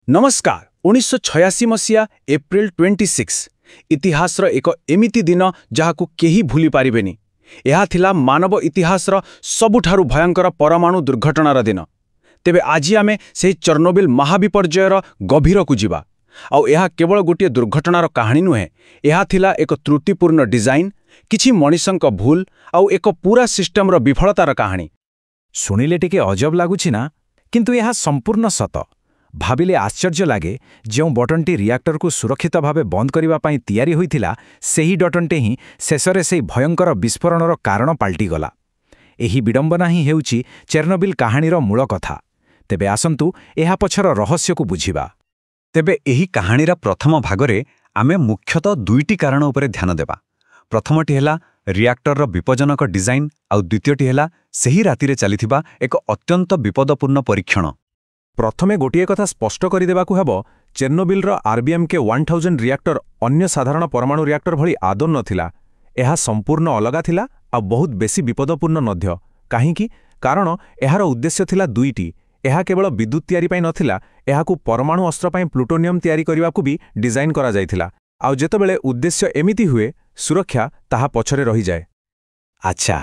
नमस्कार 1986 मसीहा एप्रिल 26 इतिहासर एक एमिति दिन जहाकु केही भूली पारिबेनी। यह थिला मानव इतिहासर सबुठारु भयंकर परमाणु दुर्घटनार दिन। तेबे आजि आमे सेही चेर्नोबिल महाविपर्जयर गभीर को जिबा। आउ यह केवल गोटे दुर्घटनार कहानी नुहे, यह थिला एक त्रुटिपूर्ण डिजाइन, किछि मनिषंक भूल आउ एक पूरा सिस्टमर विफलतार कहानी। शुणिले टिके अजब लागुछि ना, किंतु यह संपूर्ण सत। भाविले आश्चर्य लागे, जो बटनटी रिएक्टर को सुरक्षित भावे बंद करबा पई तैयारी होइथिला, सेही बटनटे ही शेषरे सेही भयंकर विस्फोरणर कारण पाल्टिगला। एही विडंबना ही हेउछि चेर्नोबिल कहानीर मूल कथा। तेबे आसंतु एहा पछर रहस्य को बुझिबा। तेबे एही कहानीर प्रथम भागरे आमे मुख्यतः दुईटी कारण उपरे ध्यान देबा। प्रथमटी हेला रिएक्टरर विपज्जनक डिजाइन आउ द्वितीयटी हेला सेही रातिरे चलिथिबा एक अत्यंत विपदपूर्ण परीक्षण। प्रथमे गोटिए कथा स्पष्ट करिदेबाकु हेबो, चेर्नोबिलर आरबीएमके 1000 रिएक्टर अन्य साधारण परमाणु रिएक्टर भली आदौ नथिला। एहा संपूर्ण अलगा थिला आ बहुत बेसी विपदपूर्ण मध्य। काहीकि कारण एहार उद्देश्य थिला दुईटी। एहा केवल विद्युत तैयारी पई नथिला, एहाकु परमाणु अस्त्र पई प्लुटोनियम तैयारी करिबाकु भी डिजाइन करा जायथिला। आउ जेतेबेले उद्देश्य एमिति हुए, सुरक्षा ताहा पछरे रहि जाय। अच्छा,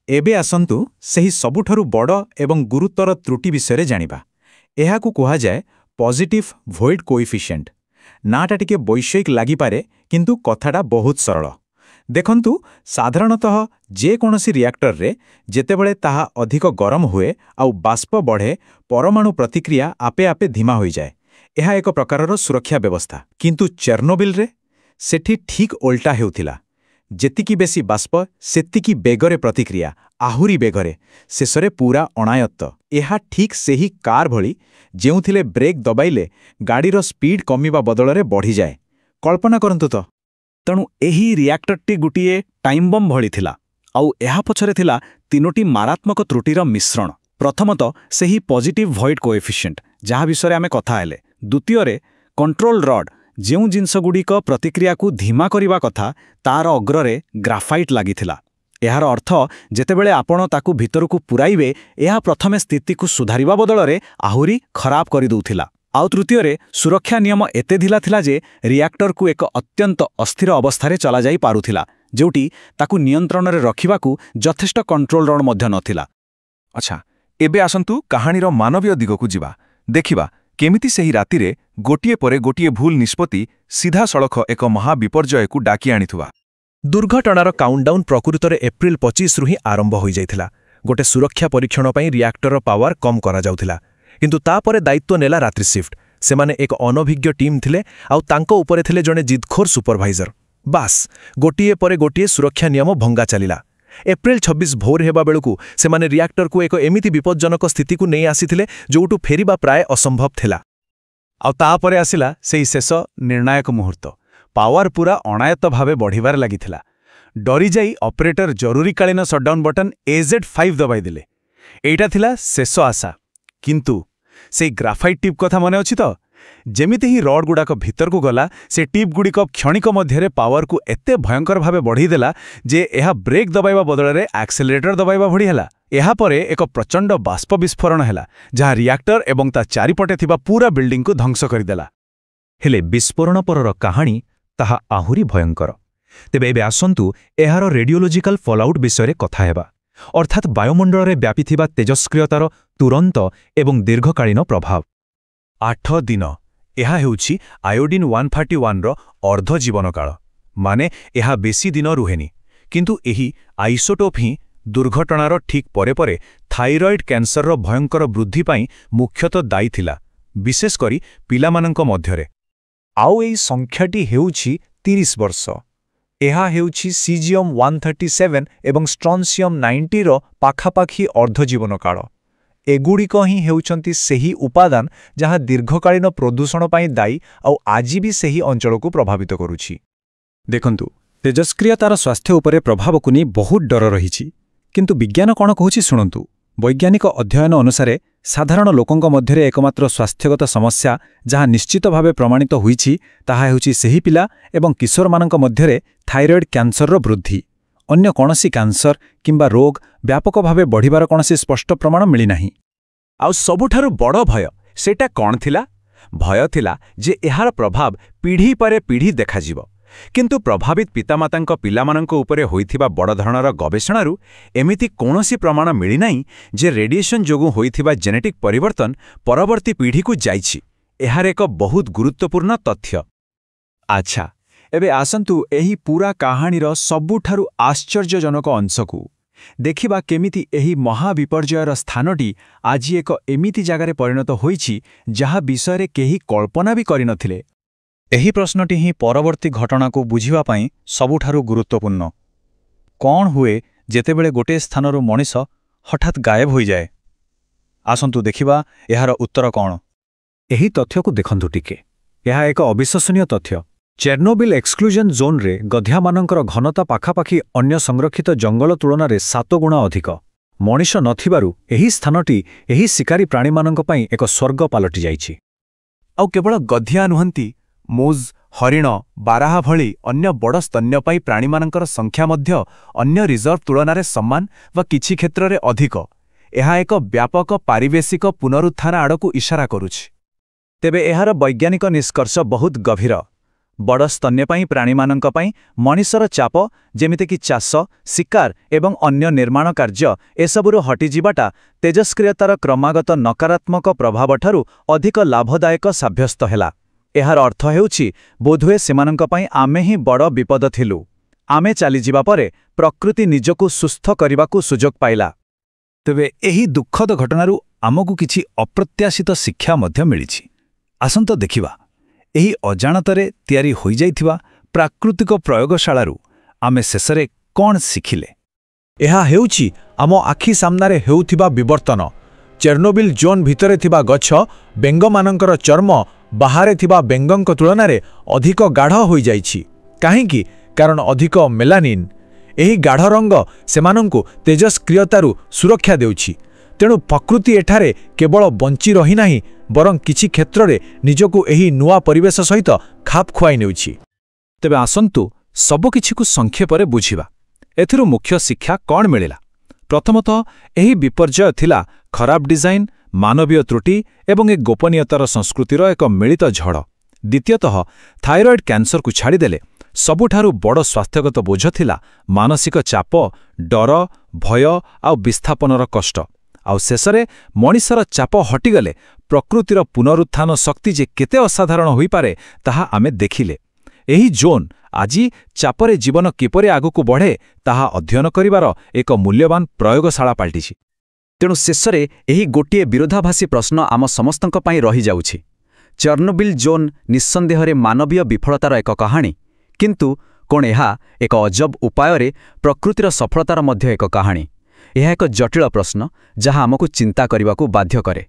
एबे आसंतु सेही सबुठारु बड़ एवं गुरुतर त्रुटि विषय जानिबा। एहाकु कहा जाए पॉजिटिव वॉइड कोएफिशिएंट। नाटा टिके वैषयिक लागि पारे, किंतु कथाटा बहुत सरल। देखंतु, साधारणतः जे कोनोसी रिएक्टर रे जेतेबेले ताहा अधिक गरम हुए आउ बाष्प बढ़े, परमाणु प्रतिक्रिया आपे आपे धीमा होई जाए। एहा एक प्रकारर सुरक्षा व्यवस्था। किंतु चेर्नोबिल रे सेठी ठीक उल्टा हेउथिला। जेतिकी बेसी बाष्प सेतिकी बेगरे प्रतिक्रिया, आहुरी बेगरे, शेषरे पूरा अणायत्त। एहा ठीक सेही कार भली जेउथिले ब्रेक दबाइले गाड़ीर स्पीड कमिबा बदलरे बढ़ी जाए। कल्पना करंतु तो। तणु एही रिएक्टरटी गुटिए टाइम बम भली थिला। आउ एहा पछरे थिला तीनोटी मारात्मक त्रुटिर मिश्रण। प्रथमतः सेही पॉजिटिव वॉइड कोएफिशिएंट, जहा विषय आमे कथा हेले। द्वितीय कंट्रोल रॉड, जेउ जिनसगुड़िक प्रतिक्रिया को धीमा करिबा कथा, तार अग्ररे ग्राफाइट लागिथिला। एहार अर्थ, जेतेबेले आपण ताकु भितरकु पुराइबे, एहा प्रथमे स्थिति को सुधारिबा बदलरे आहुरी खराब करि दउथिला। आउ तृतीय सुरक्षा नियम एते ढिला थिला जे रिएक्टर को एक अत्यंत अस्थिर अवस्थारे चला जाई पारुथिला, जोटी ताकु नियंत्रणरे रखिबाकु यथेष्ट कंट्रोल रॉड मध्य नथिला। अच्छा, एबे आसंतु कहानीर मानवीय दिगकु जिबा। देखिबा केमिति सेही रातिरे गोटिए परे गोटिए भूल निष्पत्ति सीधा सड़क एक महाविपर्जयकु डाकी आनिथुवा। दुर्घटनार काउंटडाउन प्रकृतरे एप्रिल 25 रु ही आरंभ होई जाइथिला। गोटे सुरक्षा परीक्षण पई रिएक्टर पावर कम करा जाउथिला, किंतु तापरे दायित्व नेला रात्रि शिफ्ट। सेमाने एक अनभिज्ञ टीम थिले आउ तांको उपरे थिले जणे जिदखोर सुपरवाइजर। बास गोटिए परे गोटिए सुरक्षा नियम भंगा चलिला। एप्रिल 26 भोर हेबा बेलकु सेमाने रिएक्टर को एक एमिति विपज्जनक स्थिति को नहीं आसीथिले जोटु फेरिबा प्राय असंभव थिला। आउ तापरे आसिला सेही शेष निर्णायक मुहूर्त। पावर पूरा अणायत्त भावे बढ़िबार लागिथिला। डरी जाई ऑपरेटर जरूरीकालीन शटडाउन बटन AZ5 दबाई दिले। एटा थिला शेष आशा। किंतु से ग्राफाइट टिप कथा मने अछि तो? जेमिति ही रड गुड़ाक भीतर को गला, से टिप गुड़िक क्षणिक मध्यरे पावर को एते भयंकर भावे बढ़ी देला जे एहा ब्रेक दबाइबा बदलरे एक्सेलरेटर दबाइबा भड़ी हेला। एहा परे एक प्रचंड बाष्प विस्फोरण हेला, जहा रिएक्टर एवं ता चारिपटे थिबा पूरा बिल्डिंग को ध्वंस करिदेला। हेले विस्फोरण परर कहानी ताहा आहुरी भयंकर। तेबे एबे आसंतु एहार रेडियोलॉजिकल फॉलआउट विषय कथा हेबा, अर्थात वायुमंडल रे व्यापिथिबा तेजस्क्रियतार तुरंत एवं दीर्घकालीन प्रभाव। 8 दिन एहा हेउछि आयोडीन 141 रो अर्ध जीवन काल। माने एहा बेसी दिन रुहेनी। किंतु एही आइसोटोप ही दुर्घटनार ठीक परे परे थाइरॉइड कैंसर रो भयंकर वृद्धि पाई मुख्यतः दायी थिला, विशेष करी पिलामानंक मध्यरे। आउ एई संख्याटी हेउछि 30 वर्ष। एहा हेउछि सीजियम 137 एवं स्ट्रॉन्सियम 90 रो पाखापाखी अर्ध जीवन काल। एगुड़िक ही हेउचंती सेही उपादान जहाँ दीर्घकालीन प्रदूषण पाई दायी आउ आजि भी सेही अंचल को प्रभावित करुछि। देखंतु, तेजस्क्रियतार स्वास्थ्य उपरे प्रभाव को नहीं बहुत डर रही। किंतु विज्ञान कौन कहूछि शुणंतु। वैज्ञानिक अध्ययन अनुसारे साधारण लोकंक मध्यरे एकमात्र स्वास्थ्यगत समस्या जहाँ निश्चित भावे प्रमाणित होईछि, ताहा हेउछि सेही पिला एवं किशोर मानंक मध्यरे थाइरॉइड कैंसर रो वृद्धि। अन्य कौनसी कैंसर किंबा रोग व्यापक भावे बढ़िबार कौनसी स्पष्ट प्रमाण मिली नाही। आउ सबुठारु बड़ भय सेटा कौन थिला? ଭୟ ଥିଲା ଯେ ଏହାର ପ୍ରଭାବ ପିଢ଼ି ପରେ ପିଢ଼ି ଦେଖାଯିବ। କିନ୍ତୁ ପ୍ରଭାବିତ ପିତାମାତାଙ୍କ ପିଲାମାନଙ୍କ ଉପରେ ହୋଇଥିବା ବଡ଼ ଧରଣର ଗବେଷଣାରୁ ଏମିତି କୌଣସି ପ୍ରମାଣ ମିଳିନାହିଁ ଯେ ରେଡିଏସନ୍ ଯୋଗୁଁ ହୋଇଥିବା ଜେନେଟିକ୍ ପରିବର୍ତ୍ତନ ପରବର୍ତ୍ତୀ ପିଢ଼ିକୁ ଯାଇଛି। ଏହାର ଏକ ବହୁତ ଗୁରୁତ୍ୱପୂର୍ଣ୍ଣ ତଥ୍ୟ। ଆଚ୍ଛା, ଏବେ ଆସନ୍ତୁ ଏହି ପୂରା କାହାଣୀର ସବୁଠାରୁ ଆଶ୍ଚର୍ଯ୍ୟଜନକ ଅଂଶକୁ ଦେଖିବା, କେମିତି ଏହି ମହାବିପର୍ଯ୍ୟୟର ସ୍ଥାନଟି ଆଜି ଏକ ଏମିତି ଜାଗାରେ ପରିଣତ ହୋଇଛି ଯାହା ବିଷୟରେ କେହି କଳ୍ପନା ବି କରିନଥିଲେ। ଏହି ପ୍ରଶ୍ନଟି ହିଁ ପରବର୍ତ୍ତୀ ଘଟଣାକୁ ବୁଝିବା ପାଇଁ ସବୁଠାରୁ ଗୁରୁତ୍ୱପୂର୍ଣ୍ଣ। କ'ଣ ହୁଏ ଯେତେବେଳେ ଗୋଟିଏ ସ୍ଥାନରୁ ମଣିଷ ହଠାତ୍ ଗାୟବ ହୋଇଯାଏ? ଆସନ୍ତୁ ଦେଖିବା ଏହାର ଉତ୍ତର କ'ଣ। ଏହି ତଥ୍ୟକୁ ଦେଖନ୍ତୁ ଟିକେ। ଏହା ଏକ ଅବିଶ୍ୱସନୀୟ ତଥ୍ୟ। ଚେର୍ନୋବିଲ୍ ଏକ୍ସକ୍ଲୁଜନ୍ ଜୋନ୍ରେ ଗଧିଆମାନଙ୍କର ଘନତା ପାଖାପାଖି ଅନ୍ୟ ସଂରକ୍ଷିତ ଜଙ୍ଗଲ ତୁଳନାରେ 7 ଗୁଣ ଅଧିକ। ମଣିଷ ନଥିବାରୁ ଏହି ସ୍ଥାନଟି ଏହି ଶିକାରୀ ପ୍ରାଣୀମାନଙ୍କ ପାଇଁ ଏକ ସ୍ୱର୍ଗ ପାଲଟିଯାଇଛି। ଆଉ କେବଳ ଗଧିଆ ନୁହନ୍ତି, ମୁଜ୍, ହରିଣ, ବାରାହା ଭଳି ଅନ୍ୟ ବଡ଼ ସ୍ତନ୍ୟପାୟୀ ପ୍ରାଣୀମାନଙ୍କର ସଂଖ୍ୟା ମଧ୍ୟ ଅନ୍ୟ ରିଜର୍ଭ ତୁଳନାରେ ସମାନ ବା କିଛି କ୍ଷେତ୍ରରେ ଅଧିକ। ଏହା ଏକ ବ୍ୟାପକ ପାରିବେଶିକ ପୁନରୁତ୍ଥାନ ଆଡ଼କୁ ଇଶାରା କରୁଛି। ତେବେ ଏହାର ବୈଜ୍ଞାନିକ ନିଷ୍କର୍ଷ ବହୁତ ଗଭୀର। ବଡ଼ ସ୍ତନ୍ୟପାୟୀ ପ୍ରାଣୀମାନଙ୍କ ପାଇଁ ମଣିଷର ଚାପ, ଯେମିତିକି ଚାଷ, ଶିକାର ଏବଂ ଅନ୍ୟ ନିର୍ମାଣ କାର୍ଯ୍ୟ, ଏସବୁରୁ ହଟିଯିବାଟା ତେଜସ୍କ୍ରିୟତାର କ୍ରମାଗତ ନକାରାତ୍ମକ ପ୍ରଭାବଠାରୁ ଅଧିକ ଲାଭଦାୟକ ସାବ୍ୟସ୍ତ ହେଲା। ଏହାର ଅର୍ଥ ହେଉଛି, ବୋଧହୁଏ ସେମାନଙ୍କ ପାଇଁ ଆମେ ହିଁ ବଡ଼ ବିପଦ ଥିଲୁ। ଆମେ ଚାଲିଯିବା ପରେ ପ୍ରକୃତି ନିଜକୁ ସୁସ୍ଥ କରିବାକୁ ସୁଯୋଗ ପାଇଲା। ତେବେ ଏହି ଦୁଃଖଦ ଘଟଣାରୁ ଆମକୁ କିଛି ଅପ୍ରତ୍ୟାଶିତ ଶିକ୍ଷା ମଧ୍ୟ ମିଳିଛି। ଆସନ୍ତୁ ଦେଖିବା, ଏହି ଅଜାଣତରେ ତିଆରି ହୋଇଯାଇଥିବା ପ୍ରାକୃତିକ ପ୍ରୟୋଗଶାଳାରୁ ଆମେ ଶେଷରେ କ'ଣ ଶିଖିଲେ। ଏହା ହେଉଛି ଆମ ଆଖି ସାମ୍ନାରେ ହେଉଥିବା ବିବର୍ତ୍ତନ। ଚେର୍ନୋବିଲ୍ ଜୋନ୍ ଭିତରେ ଥିବା ଗଛ, ବେଙ୍ଗମାନଙ୍କର ଚର୍ମ ବାହାରେ ଥିବା ବେଙ୍ଗଙ୍କ ତୁଳନାରେ ଅଧିକ ଗାଢ଼ ହୋଇଯାଇଛି। କାହିଁକି? କାରଣ ଅଧିକ ମେଲାନିନ୍। ଏହି ଗାଢ଼ ରଙ୍ଗ ସେମାନଙ୍କୁ ତେଜସ୍କ୍ରିୟତାରୁ ସୁରକ୍ଷା ଦେଉଛି। ତେଣୁ ପ୍ରକୃତି ଏଠାରେ କେବଳ ବଞ୍ଚି ରହିନାହିଁ, ବରଂ କିଛି କ୍ଷେତ୍ରରେ ନିଜକୁ ଏହି ନୂଆ ପରିବେଶ ସହିତ ଖାପ ଖୁଆଇ ନେଉଛି। ତେବେ ଆସନ୍ତୁ ସବୁକିଛିକୁ ସଂକ୍ଷେପରେ ବୁଝିବା। ଏଥିରୁ ମୁଖ୍ୟ ଶିକ୍ଷା କ'ଣ ମିଳିଲା? ପ୍ରଥମତଃ, ଏହି ବିପର୍ଯ୍ୟୟ ଥିଲା ଖରାପ ଡିଜାଇନ, ମାନବୀୟ ତ୍ରୁଟି ଏବଂ ଏ ଗୋପନୀୟତାର ସଂସ୍କୃତିର ଏକ ମିଳିତ ଝଡ଼। ଦ୍ୱିତୀୟତଃ, ଥାଇରଏଡ୍ କ୍ୟାନ୍ସରକୁ ଛାଡ଼ିଦେଲେ ସବୁଠାରୁ ବଡ଼ ସ୍ୱାସ୍ଥ୍ୟଗତ ବୋଝ ଥିଲା ମାନସିକ ଚାପ, ଡର, ଭୟ ଆଉ ବିସ୍ଥାପନର କଷ୍ଟ। ଆଉ ଶେଷରେ, ମଣିଷର ଚାପ ହଟିଗଲେ ପ୍ରକୃତିର ପୁନରୁତ୍ଥାନ ଶକ୍ତି ଯେ କେତେ ଅସାଧାରଣ ହୋଇପାରେ ତାହା ଆମେ ଦେଖିଲେ। ଏହି ଜୋନ୍ ଆଜି ଚାପରେ ଜୀବନ କିପରି ଆଗକୁ ବଢ଼େ ତାହା ଅଧ୍ୟୟନ କରିବାର ଏକ ମୂଲ୍ୟବାନ ପ୍ରୟୋଗଶାଳା ପାଲଟିଛି। ତେଣୁ ଶେଷରେ ଏହି ଗୋଟିଏ ବିରୋଧାଭାସୀ ପ୍ରଶ୍ନ ଆମ ସମସ୍ତଙ୍କ ପାଇଁ ରହିଯାଉଛି। ଚେର୍ନୋବିଲ୍ ଜୋନ୍ ନିଃସନ୍ଦେହରେ ମାନବୀୟ ବିଫଳତାର ଏକ କାହାଣୀ, କିନ୍ତୁ କ'ଣ ଏହା ଏକ ଅଜବ ଉପାୟରେ ପ୍ରକୃତିର ସଫଳତାର ମଧ୍ୟ ଏକ କାହାଣୀ? ଏହା ଏକ ଜଟିଳ ପ୍ରଶ୍ନ ଯାହା ଆମକୁ ଚିନ୍ତା କରିବାକୁ ବାଧ୍ୟ କରେ।